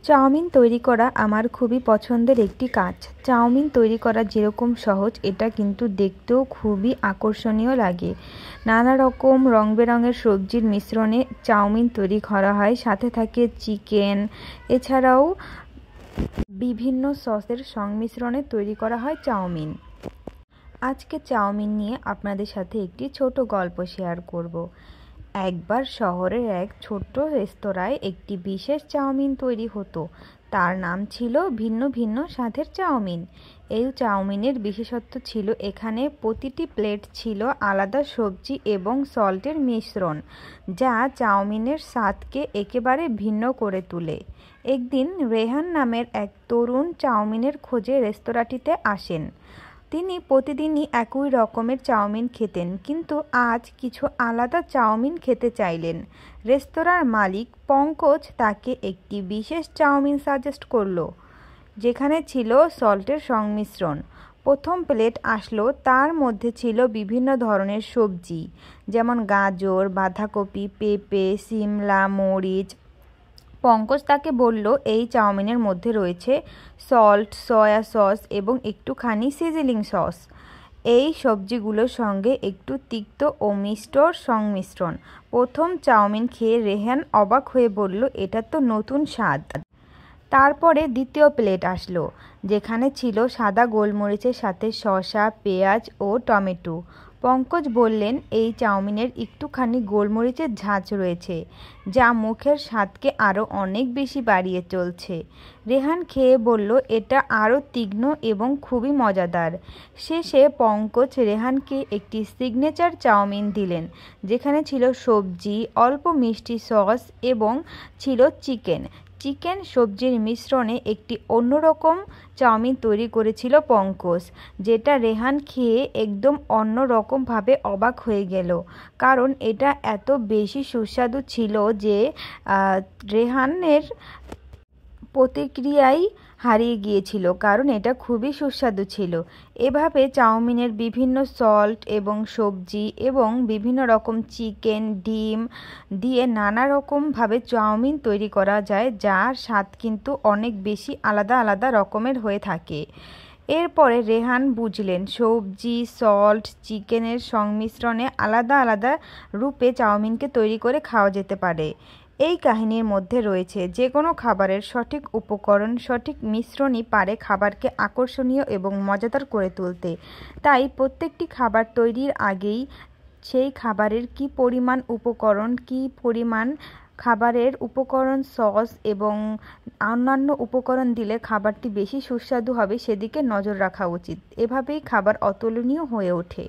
Chowmein তৈরি করা আমার খুবই পছন্দের একটি কাজ। চাউমিন তৈরি করা যেরকম সহজ, এটা কিন্তু দেখতেও খুবই আকর্ষণীয় লাগে। নানা রকম রং বেরঙের সবজির মিশ্রণে চাউমিন তৈরি করা হয়, সাথে থাকে চিকেন। এছাড়াও বিভিন্ন সসের সংমিশ্রণে তৈরি করা হয় চাউমিন। আজকে চাউমিন নিয়ে আপনাদের সাথে একটি ছোট গল্প শেয়ার করব। একবার শহরের এক ছোট্ট রেস্তোরাঁয় একটি বিশেষ চাউমিন তৈরি হতো। তার নাম ছিল ভিন্ন ভিন্ন স্বাদের চাউমিন। এই চাউমিনের বিশেষত্ব ছিল এখানে প্রতিটি প্লেট ছিল আলাদা সবজি এবং সল্টের মিশ্রণ, যা চাউমিনের স্বাদকে একেবারে ভিন্ন করে তোলে। একদিন রেহান নামের এক তরুণ চাউমিনের খোঁজে রেস্তোরাঁটিতে আসেন। তিনি প্রতিদিনই একই রকমের চাউমিন খেতেন, কিন্তু আজ কিছু আলাদা চাউমিন খেতে চাইলেন। রেস্তোরাঁর মালিক পঙ্কজ তাকে একটি বিশেষ চাউমিন সাজেস্ট করলো, যেখানে ছিল সল্টের সংমিশ্রণ। প্রথম প্লেট আসলো, তার মধ্যে ছিল বিভিন্ন ধরনের সবজি, যেমন গাজর, বাঁধাকপি, পেঁপে, সিমলা মরিচ। পঙ্কজ তাকে বলল এই চাউমিনের মধ্যে রয়েছে সল্ট, সয়া সস এবং একটুখানি সিজলিং সস। এই সবজিগুলোর সঙ্গে একটু তিক্ত ও মিষ্টর সংমিশ্রণ। প্রথম চাউমিন খেয়ে রেহান অবাক হয়ে বলল, এটা তো নতুন স্বাদ। তারপরে দ্বিতীয় প্লেট আসলো, যেখানে ছিল সাদা গোলমরিচের সাথে শসা, পেঁয়াজ ও টমেটো। পঙ্কজ বললেন এই চাউমিনের একটুখানি গোলমরিচের ঝাঁঝ রয়েছে, যা মুখের স্বাদকে আরও অনেক বেশি বাড়িয়ে চলছে। রেহান খেয়ে বলল এটা আরও তীক্ষ্ণ এবং খুবই মজাদার। শেষে পঙ্কজ রেহানকে একটি সিগনেচার চাউমিন দিলেন, যেখানে ছিল সবজি, অল্প মিষ্টি সস এবং ছিল চিকেন সবজির মিশ্রণে একটি অন্যরকম চাউমিন তৈরি করেছিল পঙ্কজ, যেটা রেহান খেয়ে একদম অন্যরকমভাবে অবাক হয়ে গেল। কারণ এটা এত বেশি সুস্বাদু ছিল যে রেহানের প্রতিক্রিয়াই হারিয়ে গিয়েছিল, কারণ এটা খুবই সুস্বাদু ছিল। এভাবে চাউমিনের বিভিন্ন সল্ট এবং সবজি এবং বিভিন্ন রকম চিকেন, ডিম দিয়ে নানা রকমভাবে চাউমিন তৈরি করা যায়, যার স্বাদ কিন্তু অনেক বেশি আলাদা আলাদা রকমের হয়ে থাকে। এরপরে রেহান বুঝলেন সবজি, সল্ট, চিকেনের সংমিশ্রণে আলাদা আলাদা রূপে চাউমিনকে তৈরি করে খাওয়া যেতে পারে। এই কাহিনীর মধ্যে রয়েছে যে কোনো খাবারের সঠিক উপকরণ, সঠিক মিশ্রণই পারে খাবারকে আকর্ষণীয় এবং মজাদার করে তুলতে। তাই প্রত্যেকটি খাবার তৈরির আগেই সেই খাবারের কী পরিমাণ উপকরণ, খাবারের উপকরণ, সস এবং অন্যান্য উপকরণ দিলে খাবারটি বেশি সুস্বাদু হবে সেদিকে নজর রাখা উচিত। এভাবেই খাবার অতুলনীয় হয়ে ওঠে।